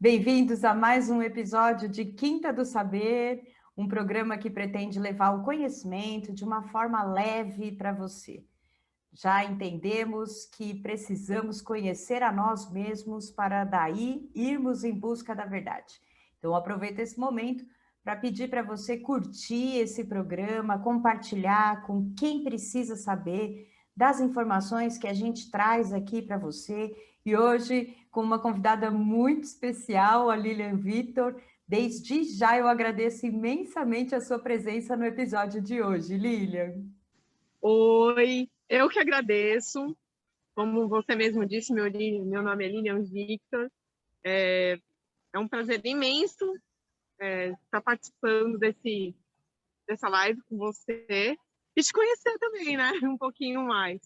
Bem-vindos a mais um episódio de Quinta do Saber, um programa que pretende levar o conhecimento de uma forma leve para você. Já entendemos que precisamos conhecer a nós mesmos para daí irmos em busca da verdade. Então, aproveita esse momento para pedir para você curtir esse programa, compartilhar com quem precisa saber das informações que a gente traz aqui para você. E hoje, com uma convidada muito especial, a Lilian Vitor. Desde já eu agradeço imensamente a sua presença no episódio de hoje, Lilian. Oi, eu que agradeço. Como você mesmo disse, meu nome é Lilian Victor. É um prazer imenso estar participando dessa live com você e te conhecer também, né? Um pouquinho mais.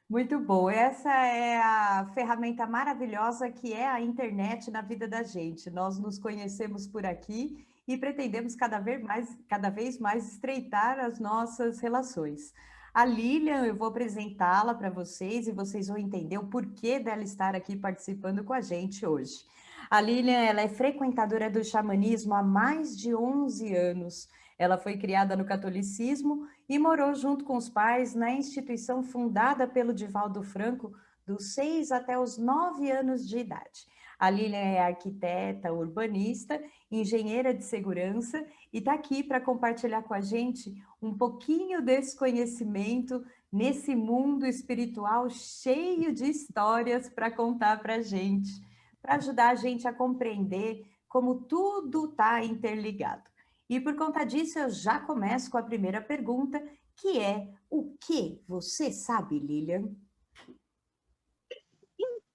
Muito bom. Essa é a ferramenta maravilhosa que é a internet na vida da gente. Nós nos conhecemos por aqui e pretendemos cada vez mais estreitar as nossas relações. A Lilian, eu vou apresentá-la para vocês e vocês vão entender o porquê dela estar aqui participando com a gente hoje. A Lilian, ela é frequentadora do xamanismo há mais de 11 anos. Ela foi criada no catolicismo e morou junto com os pais na instituição fundada pelo Divaldo Franco dos 6 até os 9 anos de idade. A Lilian é arquiteta, urbanista, engenheira de segurança e está aqui para compartilhar com a gente um pouquinho desse conhecimento nesse mundo espiritual cheio de histórias para contar para a gente, para ajudar a gente a compreender como tudo está interligado. E por conta disso, eu já começo com a primeira pergunta, que é: o que você sabe, Lilian?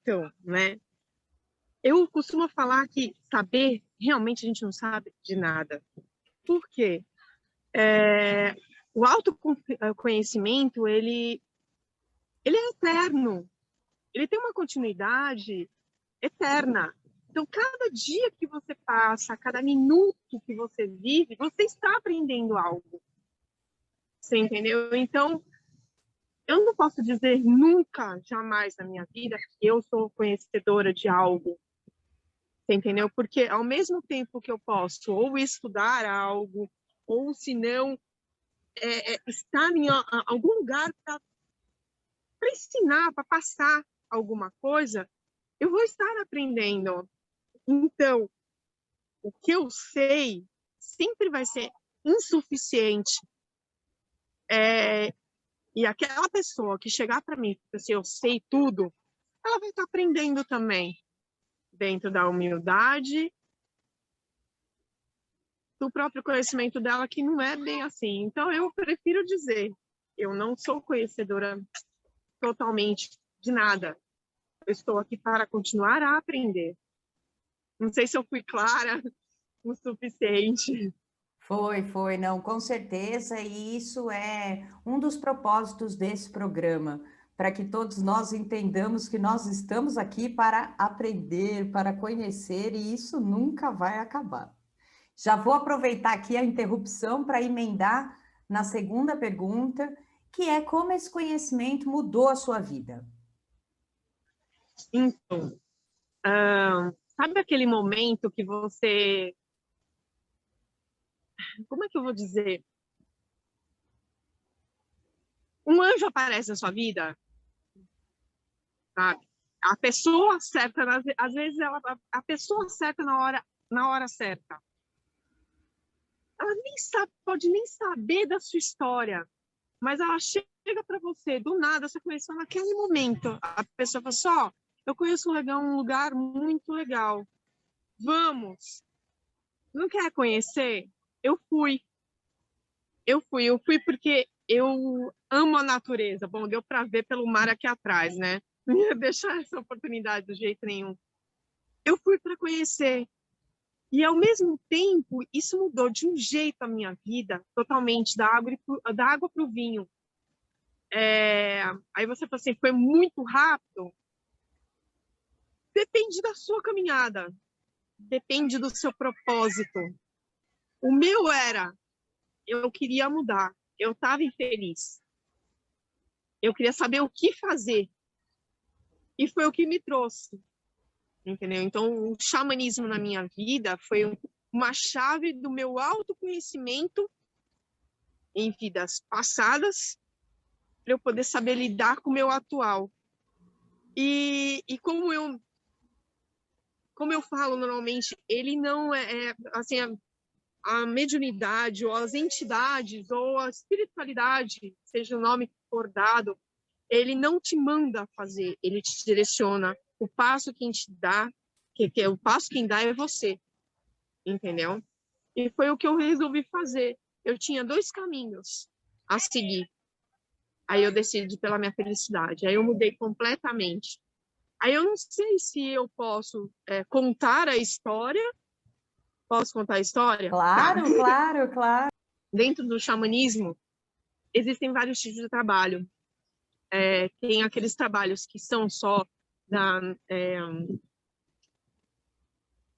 Então, né? Eu costumo falar que saber, realmente a gente não sabe de nada. Por quê? O autoconhecimento, ele é eterno. Ele tem uma continuidade eterna. Então, cada dia que você passa, cada minuto que você vive, você está aprendendo algo. Você entendeu? Então, eu não posso dizer nunca, jamais na minha vida, que eu sou conhecedora de algo. Você entendeu? Porque ao mesmo tempo que eu posso ou estudar algo, ou se não, estar em algum lugar para ensinar, para passar alguma coisa, eu vou estar aprendendo. Então, o que eu sei sempre vai ser insuficiente. E aquela pessoa que chegar para mim e assim, eu sei tudo, ela vai estar aprendendo também, dentro da humildade, do próprio conhecimento dela, que não é bem assim. Então, eu prefiro dizer, eu não sou conhecedora totalmente de nada. Eu estou aqui para continuar a aprender. Não sei se eu fui clara o suficiente. Foi, não, com certeza, e isso é um dos propósitos desse programa, para que todos nós entendamos que nós estamos aqui para aprender, para conhecer, e isso nunca vai acabar. Já vou aproveitar aqui a interrupção para emendar na segunda pergunta, que é: como esse conhecimento mudou a sua vida? Então, sabe aquele momento que você... Como é que eu vou dizer? Um anjo aparece na sua vida, sabe? A pessoa certa, às vezes a pessoa certa na hora certa. Ela nem sabe, pode nem saber da sua história, mas ela chega para você, do nada, você conheceu naquele momento. A pessoa fala assim, ó, eu conheço um lugar muito legal. Vamos. Não quer conhecer? Eu fui porque eu amo a natureza. Bom, deu para ver pelo mar aqui atrás, né? Não ia deixar essa oportunidade do jeito nenhum. Eu fui para conhecer. E, ao mesmo tempo, isso mudou de um jeito a minha vida, totalmente, da água para o vinho. Aí você fala assim, foi muito rápido? Depende da sua caminhada. Depende do seu propósito. O meu era, eu queria mudar. Eu estava infeliz. Eu queria saber o que fazer. E foi o que me trouxe. entendeu? Então, o xamanismo na minha vida foi uma chave do meu autoconhecimento em vidas passadas, para eu poder saber lidar com o meu atual. E como eu falo normalmente, ele não assim, a mediunidade, ou as entidades, ou a espiritualidade, seja o nome que for dado, ele não te manda fazer, ele te direciona. O passo que te dá, que é o passo quem dá é você, entendeu? E foi o que eu resolvi fazer. Eu tinha 2 caminhos a seguir. Aí eu decidi pela minha felicidade. Aí eu mudei completamente. Aí eu não sei se eu posso contar a história. Posso contar a história? Tá. Claro, claro, claro. Dentro do xamanismo, existem vários tipos de trabalho. Tem aqueles trabalhos que são só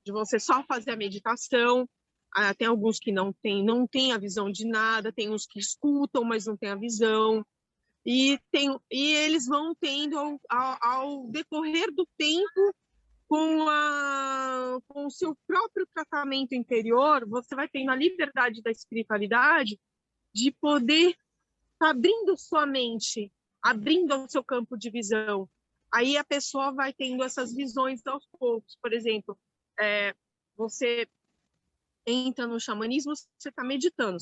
de você só fazer a meditação. Tem alguns que não tem a visão de nada, tem uns que escutam, mas não tem a visão. E eles vão tendo, ao decorrer do tempo, com o seu próprio tratamento interior, você vai tendo a liberdade da espiritualidade de poder estar abrindo sua mente, abrindo o seu campo de visão. Aí a pessoa vai tendo essas visões aos poucos. Por exemplo, você entra no xamanismo, você está meditando.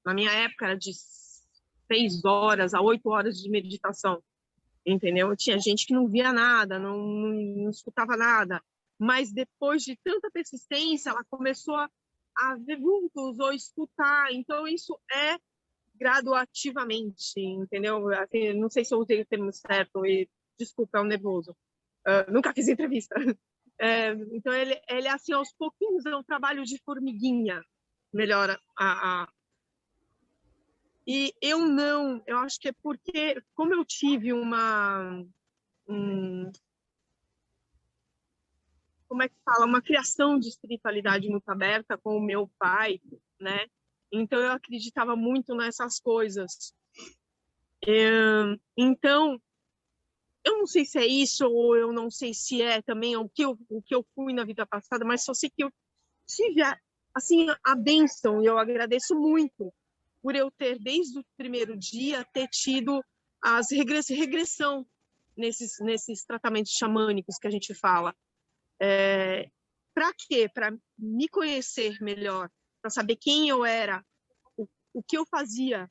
Na minha época, era de 6 horas a 8 horas de meditação, entendeu? Tinha gente que não via nada, não escutava nada, mas depois de tanta persistência, ela começou a ver vultos ou escutar. Então, isso é graduativamente, entendeu? Assim, não sei se eu usei o termo certo, e desculpa, é um nervoso. Nunca fiz entrevista. Então, ele assim, aos pouquinhos, é um trabalho de formiguinha, melhora E eu acho que é porque, como eu tive como é que fala, uma criação de espiritualidade muito aberta com o meu pai, né? Então, eu acreditava muito nessas coisas. Então, eu não sei se é isso, ou eu não sei se é também o que eu fui na vida passada, mas só sei que eu tive assim, a bênção, e eu agradeço muito por eu ter, desde o primeiro dia, ter tido as regressão nesses tratamentos xamânicos que a gente fala. Para quê? Para me conhecer melhor, para saber quem eu era, o que eu fazia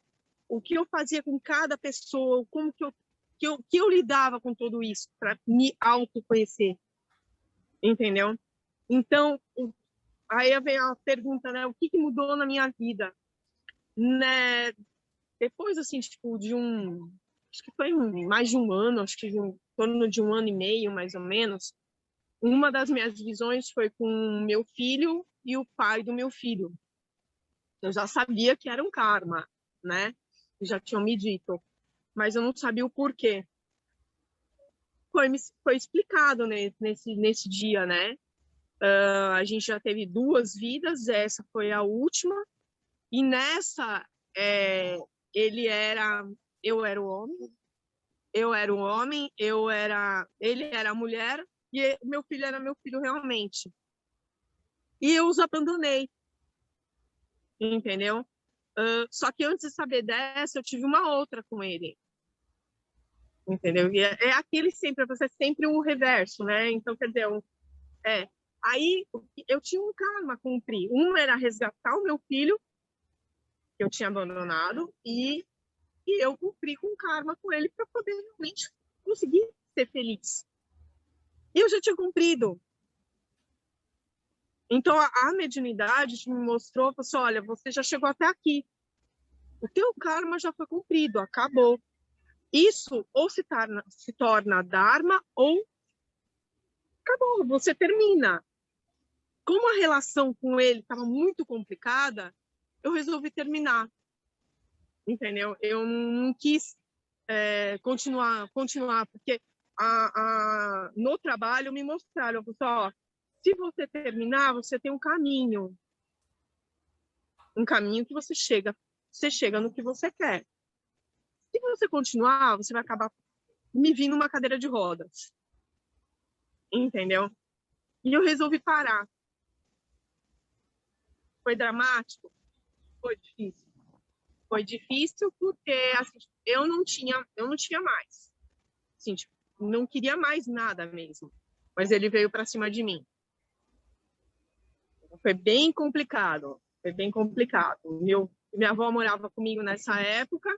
com cada pessoa, como que eu lidava com tudo isso, para me autoconhecer, entendeu? Então, aí vem a pergunta, né? O que mudou na minha vida? Né? Depois, assim, tipo, acho que foi mais de um ano, acho que em torno de 1 ano e meio, mais ou menos, uma das minhas visões foi com o meu filho e o pai do meu filho. Eu já sabia que era um karma, né? Já tinham me dito, mas eu não sabia o porquê. Foi explicado nesse dia, né? A gente já teve 2 vidas, essa foi a última, e nessa ele era, eu era o homem, ele era a mulher, e meu filho era meu filho realmente. E eu os abandonei, entendeu? Só que antes de saber dessa, eu tive uma outra com ele, entendeu? E aquele sempre, você sempre o reverso, né? Então, quer dizer, aí eu tinha um karma a cumprir. Um era resgatar o meu filho, que eu tinha abandonado, e eu cumpri com karma com ele para poder realmente conseguir ser feliz. E eu já tinha cumprido. Então, a mediunidade me mostrou, falou assim, olha, você já chegou até aqui. O teu karma já foi cumprido, acabou. Isso ou se torna dharma ou acabou, você termina. Como a relação com ele estava muito complicada, eu resolvi terminar. Entendeu? Eu não quis continuar, porque no trabalho me mostraram, pessoal, se você terminar, você tem um caminho que você chega no que você quer. Se você continuar, você vai acabar me vindo uma cadeira de rodas, entendeu? E eu resolvi parar. Foi dramático? Foi difícil. Foi difícil porque assim, eu não tinha mais. Assim, tipo, não queria mais nada mesmo. Mas ele veio para cima de mim. Foi bem complicado. Foi bem complicado. Minha avó morava comigo nessa época.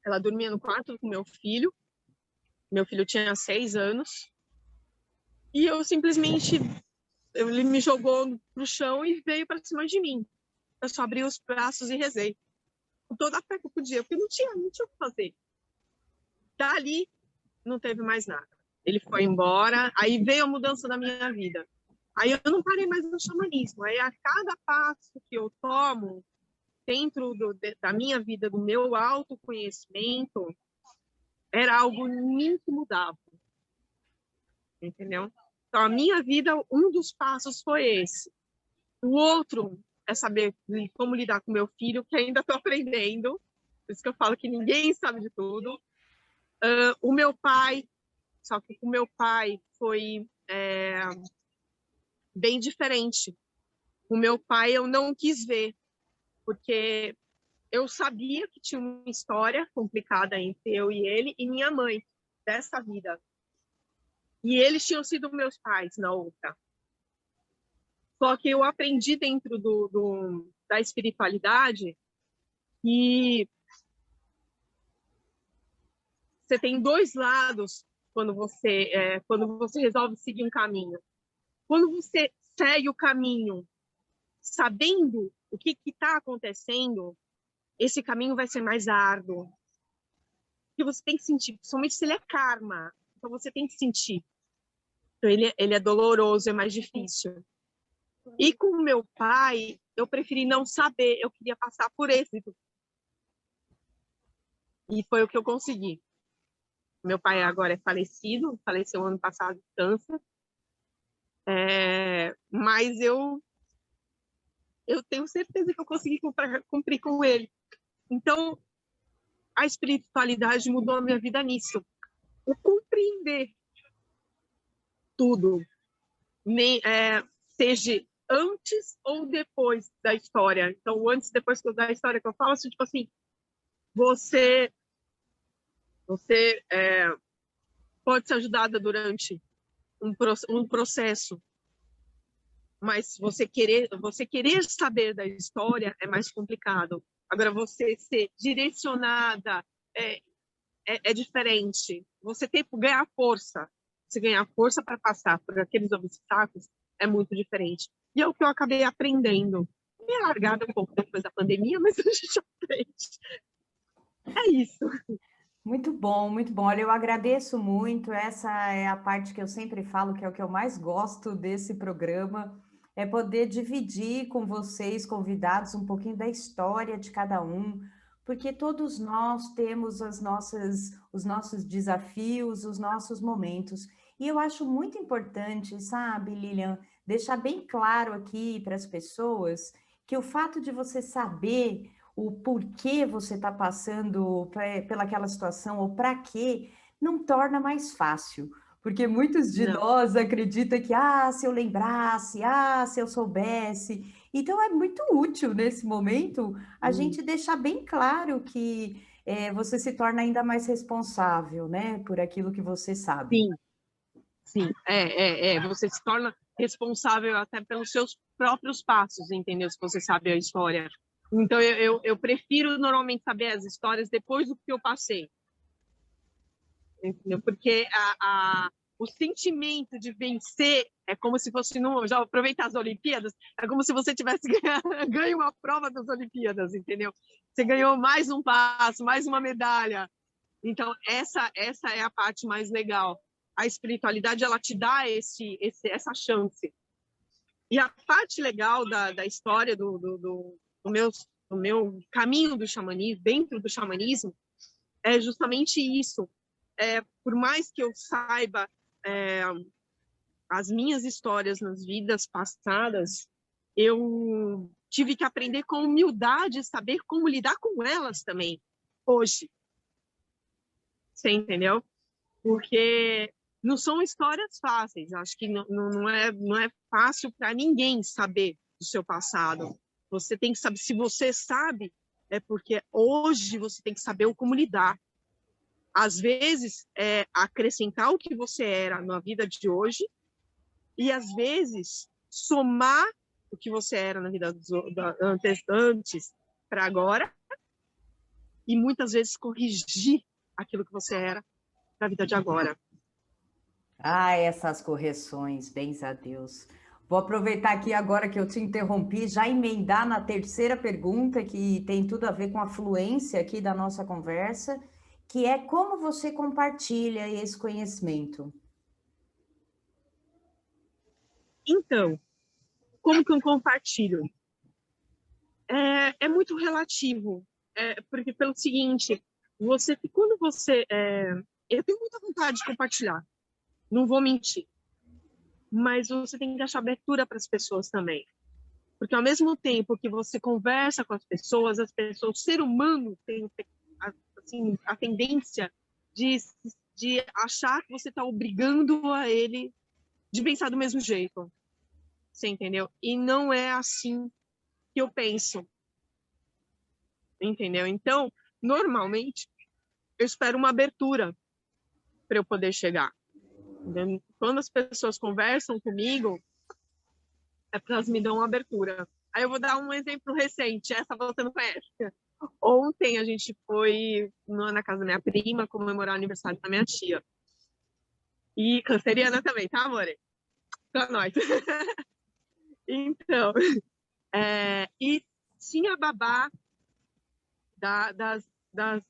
Ela dormia no quarto com meu filho. Meu filho tinha 6 anos. E eu simplesmente... Ele me jogou no chão e veio para cima de mim. Eu só abri os braços e rezei. Com toda a fé que eu podia, porque não tinha o que fazer. Dali, não teve mais nada. Ele foi embora, aí veio a mudança da minha vida. Aí eu não parei mais no xamanismo. Aí a cada passo que eu tomo dentro da minha vida, do meu autoconhecimento, era algo em mim que mudava. Entendeu? Então, a minha vida, um dos passos foi esse. O outro é saber como lidar com meu filho, que ainda estou aprendendo. Por isso que eu falo que ninguém sabe de tudo. O meu pai, só que o meu pai foi bem diferente. O meu pai eu não quis ver, porque eu sabia que tinha uma história complicada entre eu e ele e minha mãe, dessa vida. E eles tinham sido meus pais na outra. Só que eu aprendi dentro da espiritualidade que você tem 2 lados quando você resolve seguir um caminho. Quando você segue o caminho sabendo o que está acontecendo, esse caminho vai ser mais árduo. Porque você tem que sentir, principalmente se ele é karma. Então você tem que sentir. Então ele é doloroso, é mais difícil. E com o meu pai, eu preferi não saber, eu queria passar por esse. E foi o que eu consegui. Meu pai agora é falecido, faleceu ano passado de câncer. Mas eu tenho certeza que eu consegui cumprir com ele. Então, a espiritualidade mudou a minha vida nisso. O compreender tudo, seja antes ou depois da história. Então, antes e depois da história que eu falo, assim, tipo assim, você pode ser ajudada durante um processo, mas você querer saber da história é mais complicado. Agora, você ser direcionada é diferente. Você tem que ganhar força. Você ganhar força para passar por aqueles obstáculos é muito diferente. E é o que eu acabei aprendendo. Me largada um pouco depois da pandemia, mas a gente aprende. É isso. Muito bom, muito bom. Olha, eu agradeço muito. Essa é a parte que eu sempre falo que é o que eu mais gosto desse programa, é poder dividir com vocês, convidados, um pouquinho da história de cada um, porque todos nós temos os nossos desafios, os nossos momentos. E eu acho muito importante, sabe, Lilian, deixar bem claro aqui para as pessoas que o fato de você saber o porquê você está passando pelaquela situação ou para quê, não torna mais fácil. Porque muitos de Não. nós acreditam que, se eu lembrasse, se eu soubesse. Então, é muito útil nesse momento a gente deixar bem claro que você se torna ainda mais responsável, né, por aquilo que você sabe. Sim, sim. Você se torna responsável até pelos seus próprios passos, entendeu? Se você sabe a história. Então, eu prefiro normalmente saber as histórias depois do que eu passei. Entendeu? Porque o sentimento de vencer é como se fosse, já aproveitar as Olimpíadas, é como se você tivesse ganho uma prova das Olimpíadas, entendeu? Você ganhou mais um passo, mais uma medalha. Então, essa é a parte mais legal. A espiritualidade, ela te dá essa chance. E a parte legal da história do meu caminho do xamanismo, dentro do xamanismo, é justamente isso. Por mais que eu saiba as minhas histórias nas vidas passadas, eu tive que aprender com humildade, saber como lidar com elas também, hoje. Você entendeu? Porque não são histórias fáceis. Acho que não é fácil para ninguém saber do seu passado. Você tem que saber, se você sabe, é porque hoje você tem que saber como lidar. Às vezes, é acrescentar o que você era na vida de hoje e, às vezes, somar o que você era na vida antes para agora e, muitas vezes, corrigir aquilo que você era na vida de agora. Ah, essas correções, bens a Deus. Vou aproveitar aqui agora que eu te interrompi, já emendar na terceira pergunta, que tem tudo a ver com a fluência aqui da nossa conversa, que é como você compartilha esse conhecimento. Então, como que eu compartilho? É muito relativo, porque pelo seguinte, quando você, eu tenho muita vontade de compartilhar, não vou mentir, mas você tem que achar abertura para as pessoas também, porque ao mesmo tempo que você conversa com as pessoas, o ser humano tem assim, a tendência de achar que você está obrigando a ele de pensar do mesmo jeito, você entendeu? E não é assim que eu penso, entendeu? Então, normalmente, eu espero uma abertura para eu poder chegar. Entendeu? Quando as pessoas conversam comigo, é porque elas me dão uma abertura. Aí eu vou dar um exemplo recente, essa você não conhece. Ontem a gente foi na casa da minha prima comemorar o aniversário da minha tia. E canceriana também, tá, amor? Pra nós. Então, e tinha a babá das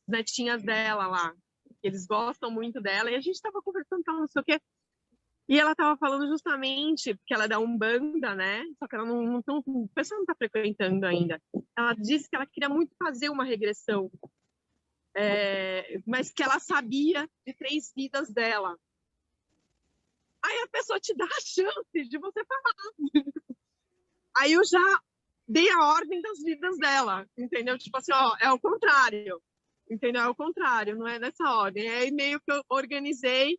netinhas dela lá. Eles gostam muito dela. E a gente tava conversando, não sei o quê. E ela estava falando justamente, porque ela é da Umbanda, né? Só que ela o pessoal não está frequentando ainda. Ela disse que ela queria muito fazer uma regressão, mas que ela sabia de 3 vidas dela. Aí a pessoa te dá a chance de você falar. Aí eu já dei a ordem das vidas dela, entendeu? Tipo assim, ó, é o contrário, entendeu? É o contrário, não é nessa ordem. Aí meio que eu organizei,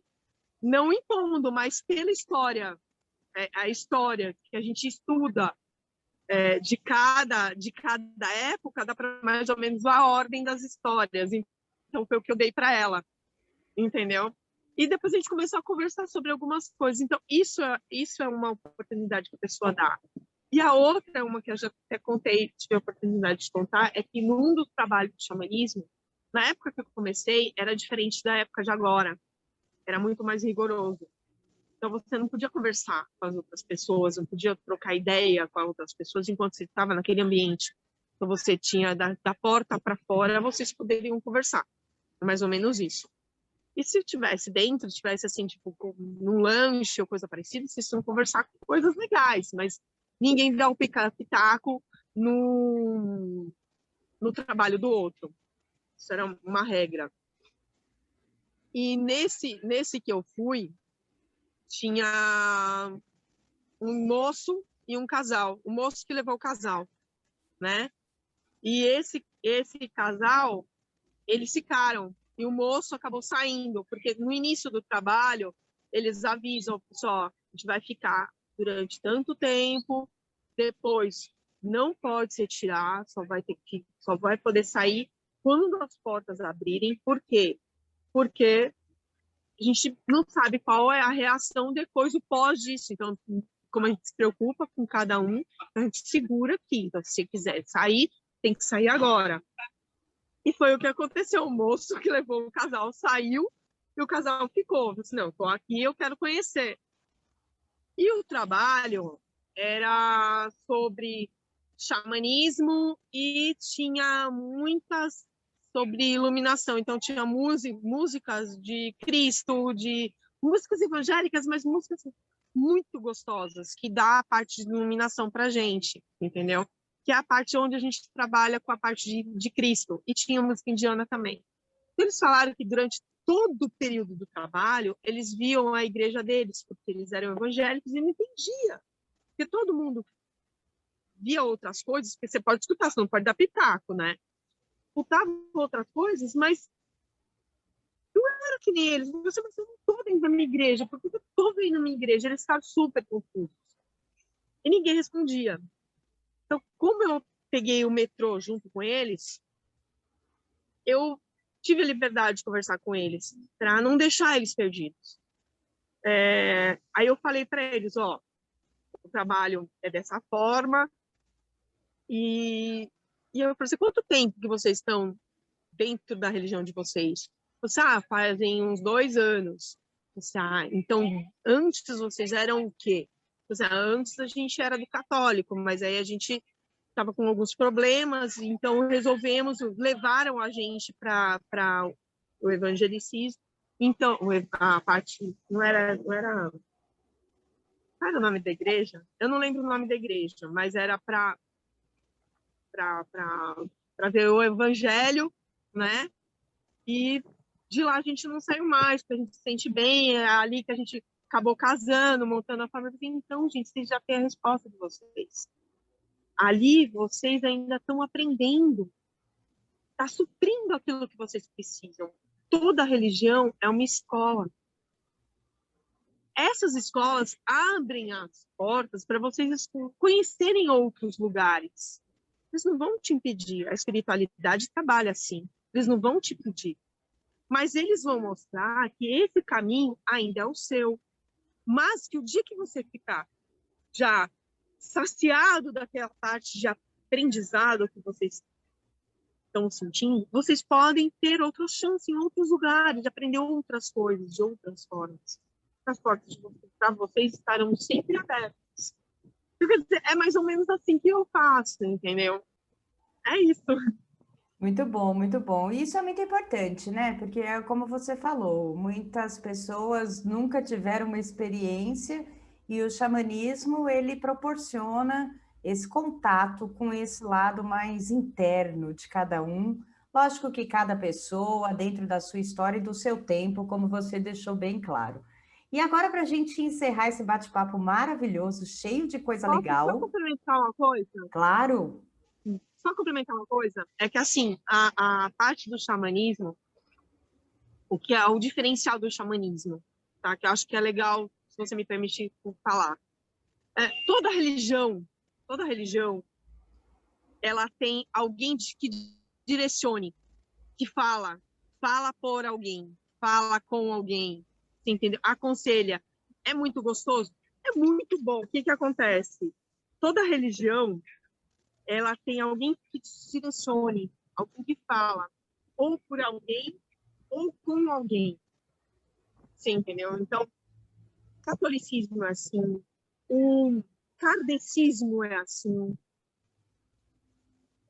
não impondo, mas pela história, a história que a gente estuda de cada época, dá para mais ou menos a ordem das histórias. Então, foi o que eu dei para ela, entendeu? E depois a gente começou a conversar sobre algumas coisas. Então, isso é uma oportunidade que a pessoa dá. E a outra, uma que eu já até contei, tive a oportunidade de contar, é que num dos trabalhos de xamanismo, na época que eu comecei, era diferente da época de agora. Era muito mais rigoroso. Então, você não podia conversar com as outras pessoas, não podia trocar ideia com as outras pessoas enquanto você estava naquele ambiente. Então, você tinha da porta para fora, vocês poderiam conversar. Mais ou menos isso. E se tivesse dentro, tivesse assim, tipo, num lanche ou coisa parecida, vocês iam conversar com coisas legais, mas ninguém dá o pitaco no trabalho do outro. Isso era uma regra. E nesse que eu fui, tinha um moço e um casal. O moço que levou o casal, né? E esse casal, eles ficaram. E o moço acabou saindo, porque no início do trabalho, eles avisam, só, a gente vai ficar durante tanto tempo, depois não pode se retirar, só vai poder sair quando as portas abrirem. Por quê? Porque a gente não sabe qual é a reação depois, o pós disso. Então, como a gente se preocupa com cada um, a gente segura aqui. Então, se quiser sair, tem que sair agora. E foi o que aconteceu. O moço que levou o casal saiu e o casal ficou. Eu disse, não, estou aqui, eu quero conhecer. E o trabalho era sobre xamanismo e tinha muitas sobre iluminação. Então, tinha músicas de Cristo, de músicas evangélicas, mas músicas muito gostosas, que dá a parte de iluminação para a gente, entendeu? Que é a parte onde a gente trabalha com a parte de Cristo. E tinha música indiana também. Eles falaram que durante todo o período do trabalho, eles viam a igreja deles, porque eles eram evangélicos e não entendia. Porque todo mundo via outras coisas, porque você pode escutar, você não pode dar pitaco, né? Escutava outras coisas, mas não era que nem eles. Mas eu não estou dentro da minha igreja. Por que eu estou vendo a minha igreja? Eles ficaram super confusos. E ninguém respondia. Então, como eu peguei o metrô junto com eles, eu tive a liberdade de conversar com eles, para não deixar eles perdidos. Aí eu falei para eles, ó, o trabalho é dessa forma, e eu falei assim, quanto tempo que vocês estão dentro da religião de vocês? Você, fazem uns 2 anos. Você, então, antes vocês eram o quê? Você, antes a gente era do católico, mas aí a gente estava com alguns problemas, então levaram a gente para o evangelicismo. Então, a parte, não era, qual era o nome da igreja? Eu não lembro o nome da igreja, mas era para ver o evangelho, né? E de lá a gente não saiu mais, porque a gente se sente bem, é ali que a gente acabou casando, montando a família. Então, gente, vocês já têm a resposta de vocês. Ali vocês ainda estão aprendendo, está suprindo aquilo que vocês precisam. Toda religião é uma escola. Essas escolas abrem as portas para vocês conhecerem outros lugares. Eles não vão te impedir. A espiritualidade trabalha assim. Eles não vão te impedir. Mas eles vão mostrar que esse caminho ainda é o seu. Mas que o dia que você ficar já saciado daquela parte de aprendizado que vocês estão sentindo, vocês podem ter outra chance em outros lugares, de aprender outras coisas, de outras formas. As portas para vocês estarão sempre abertas. Quer dizer, é mais ou menos assim que eu faço, entendeu? É isso. Muito bom, muito bom. E isso é muito importante, né? Porque é como você falou, muitas pessoas nunca tiveram uma experiência e o xamanismo, ele proporciona esse contato com esse lado mais interno de cada um. Lógico que cada pessoa, dentro da sua história e do seu tempo, como você deixou bem claro. E agora, para a gente encerrar esse bate-papo maravilhoso, cheio de coisa Posso só legal, complementar uma coisa? claro. Só complementar uma coisa, é que assim, a parte do xamanismo, o que é o diferencial do xamanismo, tá? Que eu acho que é legal, se você me permitir falar. Toda religião, ela tem alguém que direcione, que fala por alguém, fala com alguém, você entendeu? Aconselha. É muito gostoso? É muito bom. O que acontece? Toda religião, ela tem alguém que te direcione, alguém que fala, ou por alguém, ou com alguém. Você entendeu? Então, o catolicismo é assim, o kardecismo é assim,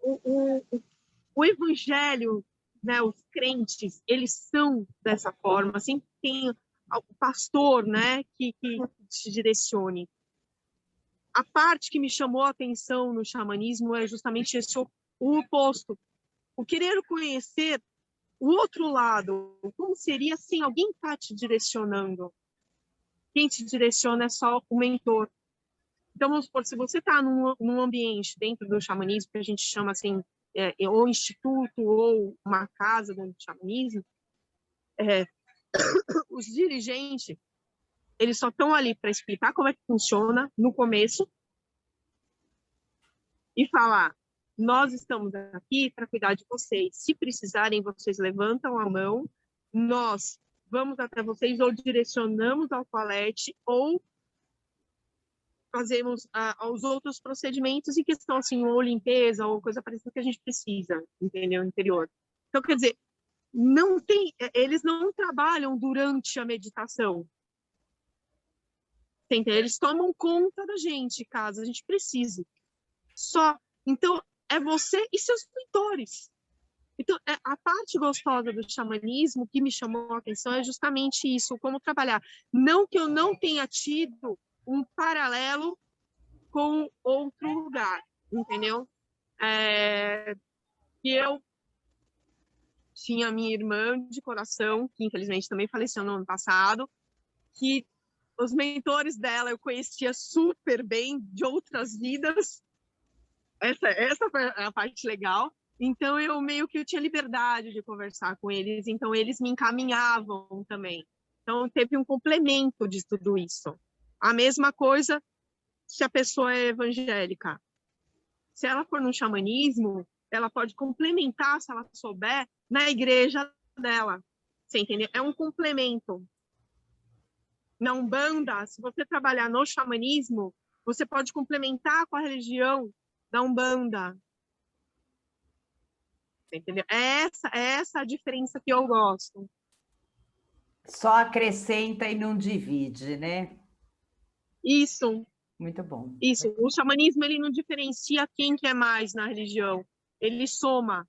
o evangelho, né, os crentes, eles são dessa forma, sempre tem o pastor, né, que te direcione. A parte que me chamou a atenção no xamanismo é justamente esse o oposto, o querer conhecer o outro lado, como seria sem alguém estar te direcionando. Quem te direciona é só o mentor. Então, vamos supor, se você está num ambiente dentro do xamanismo, que a gente chama assim, ou instituto, ou uma casa dentro do xamanismo, os dirigentes, eles só estão ali para explicar como é que funciona no começo e falar, nós estamos aqui para cuidar de vocês. Se precisarem, vocês levantam a mão, nós vamos até vocês ou direcionamos ao toalete ou fazemos os outros procedimentos em questão, assim, ou limpeza ou coisa parecida que a gente precisa, entendeu? Interior. Então, quer dizer, eles não trabalham durante a meditação. Entendeu? Eles tomam conta da gente, caso a gente precise. Só. Então, é você e seus mentores. Então, a parte gostosa do xamanismo que me chamou a atenção é justamente isso, como trabalhar. Não que eu não tenha tido um paralelo com outro lugar, entendeu? Que eu tinha minha irmã de coração, que infelizmente também faleceu no ano passado, que os mentores dela eu conhecia super bem de outras vidas. Essa foi a parte legal. Então, eu meio que eu tinha liberdade de conversar com eles, então eles me encaminhavam também. Então, teve um complemento de tudo isso. A mesma coisa se a pessoa é evangélica. Se ela for no xamanismo, ela pode complementar, se ela souber, na igreja dela. Você entendeu? É um complemento. Na Umbanda, se você trabalhar no xamanismo, você pode complementar com a religião da Umbanda. Entendeu? É essa a diferença que eu gosto. Só acrescenta e não divide, né? Isso, Muito bom. isso. O xamanismo, ele não diferencia quem quer mais na religião. Ele soma.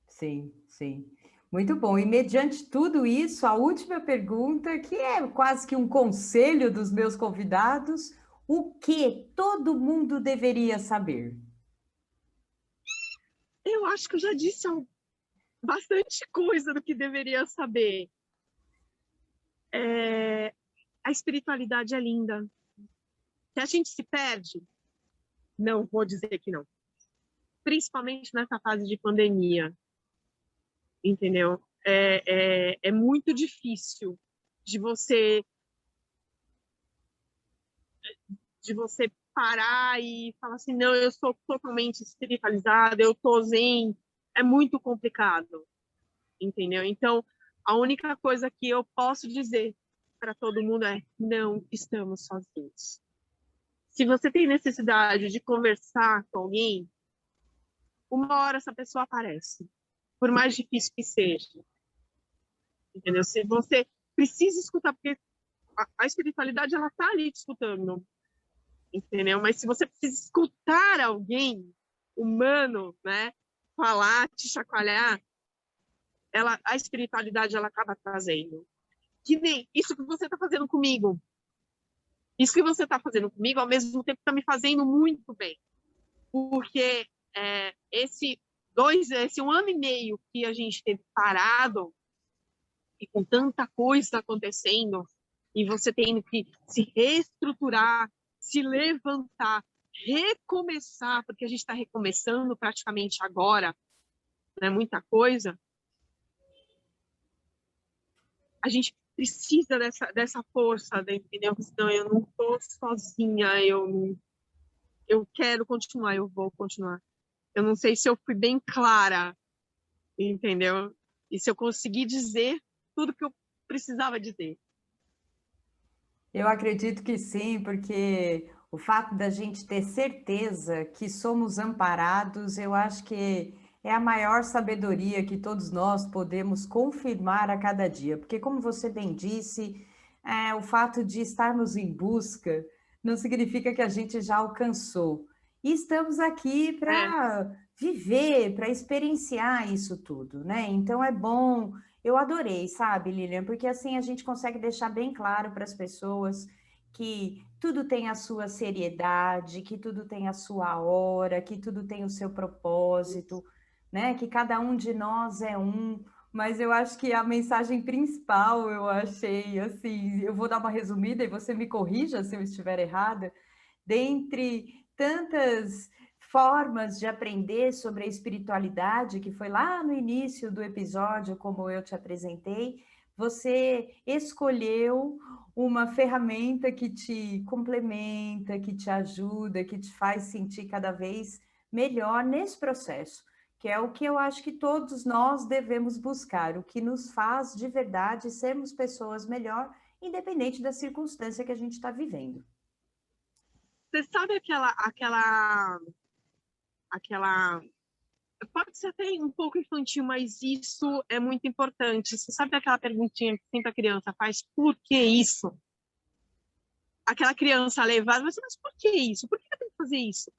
Sim, sim. Muito bom. E mediante tudo isso, a última pergunta, que é quase que um conselho dos meus convidados, o que todo mundo deveria saber? Eu acho que eu já disse bastante coisa do que deveria saber. A espiritualidade é linda. Se a gente se perde, não vou dizer que não. Principalmente nessa fase de pandemia, entendeu? É muito difícil de você parar e falar assim, não, eu sou totalmente espiritualizada, eu tô zen. É muito complicado, entendeu? Então, a única coisa que eu posso dizer para todo mundo é: não estamos sozinhos. Se você tem necessidade de conversar com alguém, uma hora essa pessoa aparece, por mais difícil que seja, entendeu? Se você precisa escutar, porque a espiritualidade, ela tá ali te escutando, entendeu? Mas se você precisa escutar alguém humano, né, falar, te chacoalhar, a espiritualidade, ela acaba trazendo. Que nem isso que você está fazendo comigo. Isso que você está fazendo comigo, ao mesmo tempo, está me fazendo muito bem. Porque esse 1 ano e meio que a gente teve parado, e com tanta coisa acontecendo, e você tendo que se reestruturar, se levantar, recomeçar, porque a gente está recomeçando praticamente agora, né, muita coisa, a gente precisa dessa força, entendeu? Senão eu não estou sozinha, eu quero continuar, eu vou continuar. Eu não sei se eu fui bem clara, entendeu? E se eu consegui dizer tudo que eu precisava dizer. Eu acredito que sim, porque o fato da gente ter certeza que somos amparados, eu acho que é a maior sabedoria que todos nós podemos confirmar a cada dia. Porque, como você bem disse, o fato de estarmos em busca não significa que a gente já alcançou. E estamos aqui É, para viver, para experienciar isso tudo, né? Então é bom. Eu adorei, sabe, Lilian? Porque assim a gente consegue deixar bem claro para as pessoas que tudo tem a sua seriedade, que tudo tem a sua hora, que tudo tem o seu propósito, né? Que cada um de nós é um. Mas eu acho que a mensagem principal, eu achei assim, eu vou dar uma resumida e você me corrija se eu estiver errada, dentre tantas formas de aprender sobre a espiritualidade, que foi lá no início do episódio, como eu te apresentei, você escolheu uma ferramenta que te complementa, que te ajuda, que te faz sentir cada vez melhor nesse processo, que é o que eu acho que todos nós devemos buscar, o que nos faz de verdade sermos pessoas melhor, independente da circunstância que a gente está vivendo. você sabe aquela pode ser até um pouco infantil, mas isso é muito importante. Você sabe aquela perguntinha que sempre a criança faz: por que isso? Aquela criança levada, mas por que isso? Por que eu tenho que fazer isso?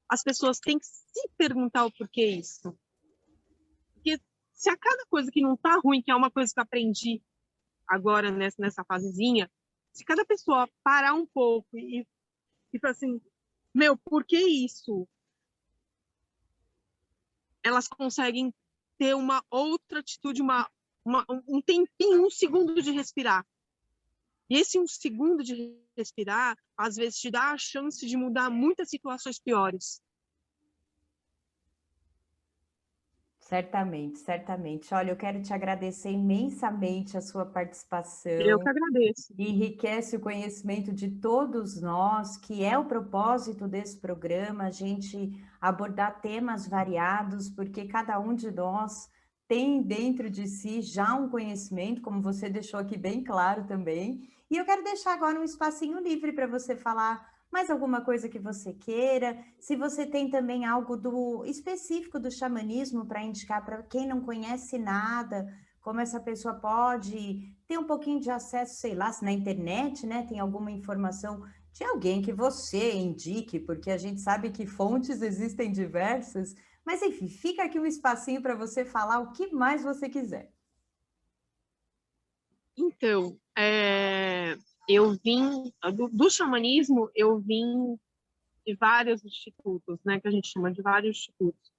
As pessoas têm que se perguntar o porquê isso. Porque se a cada coisa que não tá ruim, que é uma coisa que eu aprendi agora nessa fasezinha, se cada pessoa parar um pouco e falar assim, meu, por que isso? Elas conseguem ter uma outra atitude, um tempinho, 1 segundo de respirar. E esse 1 segundo de respirar, às vezes, te dá a chance de mudar muitas situações piores. Certamente, certamente. Olha, eu quero te agradecer imensamente a sua Eu que participação. agradeço. Enriquece o conhecimento de todos nós, que é o propósito desse programa, a gente abordar temas variados, porque cada um de nós tem dentro de si já um conhecimento, como você deixou aqui bem claro também. E eu quero deixar agora um espacinho livre para você falar mais alguma coisa que você queira. Se você tem também algo do específico do xamanismo para indicar para quem não conhece nada, como essa pessoa pode ter um pouquinho de acesso, sei lá, se na internet, né, tem alguma informação de alguém que você indique, porque a gente sabe que fontes existem diversas, mas enfim, fica aqui um espacinho para você falar o que mais você quiser. Então, eu vim do xamanismo, eu vim de vários institutos, né, que a gente chama de vários institutos.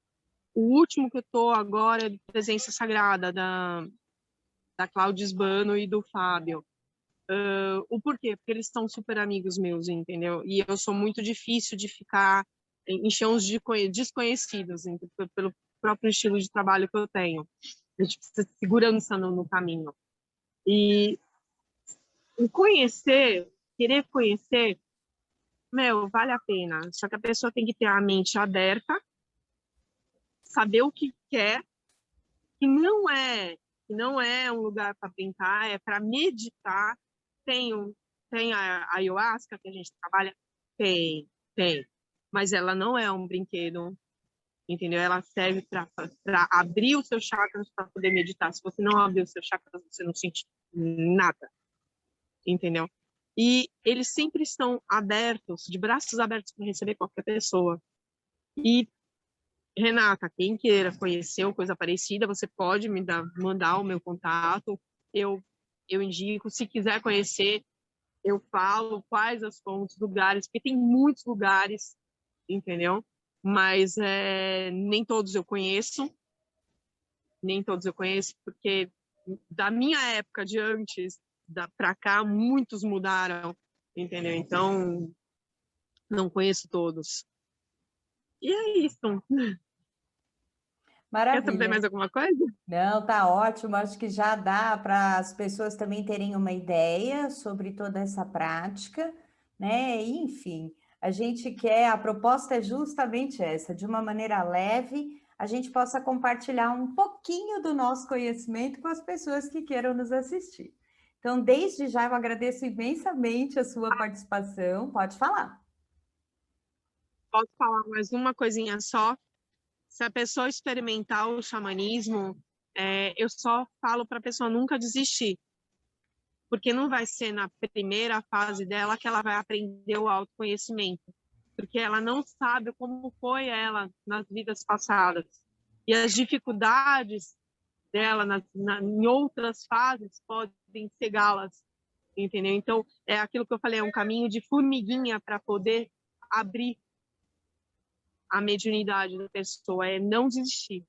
O último que eu estou agora é de Presença Sagrada, da Cláudia Sbano e do Fábio. O porquê? Porque eles são super amigos meus, entendeu? E eu sou muito difícil de ficar em chãos desconhecidos, pelo próprio estilo de trabalho que eu tenho. A gente precisa de segurança no caminho. E o conhecer, querer conhecer, vale a pena. Só que a pessoa tem que ter a mente aberta, saber o que quer, que não é um lugar para brincar, é para meditar. Tem, tem a ayahuasca que a gente trabalha? Tem. Mas ela não é um brinquedo, entendeu? Ela serve para abrir os seus chakras para poder meditar. Se você não abrir os seus chakras, você não sente nada, entendeu? E eles sempre estão abertos, de braços abertos para receber qualquer pessoa. E Renata, quem queira conhecer ou coisa parecida, você pode mandar o meu contato. Eu indico. Se quiser conhecer, eu falo quais as fontes, lugares, porque tem muitos lugares, entendeu? Mas nem todos eu conheço, porque da minha época de antes para cá, muitos mudaram, entendeu? Então, não conheço todos. E é isso. Quer saber Maravilha. mais alguma coisa? Não, tá ótimo. Acho que já dá para as pessoas também terem uma ideia sobre toda essa prática, né? E, enfim, a gente quer, a proposta é justamente essa, de uma maneira leve, a gente possa compartilhar um pouquinho do nosso conhecimento com as pessoas que queiram nos assistir. Então, desde já, eu agradeço imensamente a sua participação. Pode falar. Posso falar mais uma coisinha só? Se a pessoa experimentar o xamanismo, eu só falo para a pessoa nunca desistir, porque não vai ser na primeira fase dela que ela vai aprender o autoconhecimento, porque ela não sabe como foi ela nas vidas passadas. E as dificuldades dela em outras fases podem cegá-las, entendeu? Então, é aquilo que eu falei, é um caminho de formiguinha para poder abrir a mediunidade da pessoa, é não desistir.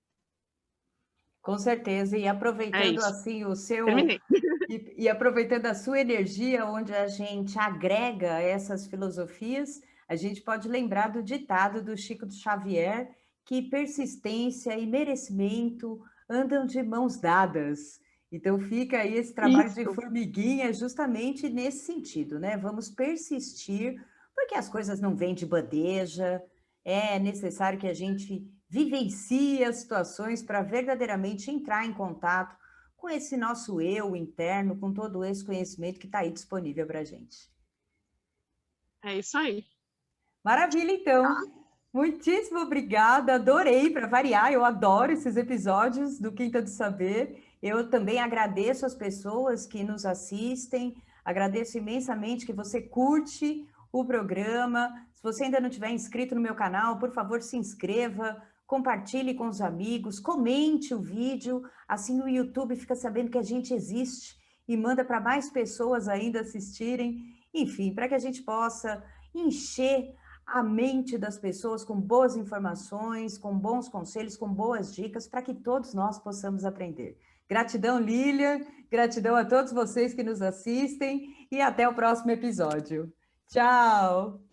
Com certeza, e É aproveitando isso. assim o seu Terminei. e aproveitando a sua energia, onde a gente agrega essas filosofias, a gente pode lembrar do ditado do Chico de Xavier, que persistência e merecimento andam de mãos dadas. Então fica aí esse trabalho de Isso. formiguinha justamente nesse sentido, né? Vamos persistir, porque as coisas não vêm de bandeja, é necessário que a gente vivencie as situações para verdadeiramente entrar em contato com esse nosso eu interno, com todo esse conhecimento que está aí disponível para a gente. É isso aí. Maravilha, então. Muitíssimo obrigada, adorei para variar, eu adoro esses episódios do Quinta do Saber. Eu também agradeço as pessoas que nos assistem, agradeço imensamente que você curte o programa. Se você ainda não tiver inscrito no meu canal, por favor, se inscreva, compartilhe com os amigos, comente o vídeo, assim o YouTube fica sabendo que a gente existe e manda para mais pessoas ainda assistirem. Enfim, para que a gente possa encher a mente das pessoas com boas informações, com bons conselhos, com boas dicas, para que todos nós possamos aprender. Gratidão, Lília, gratidão a todos vocês que nos assistem e até o próximo episódio. Tchau!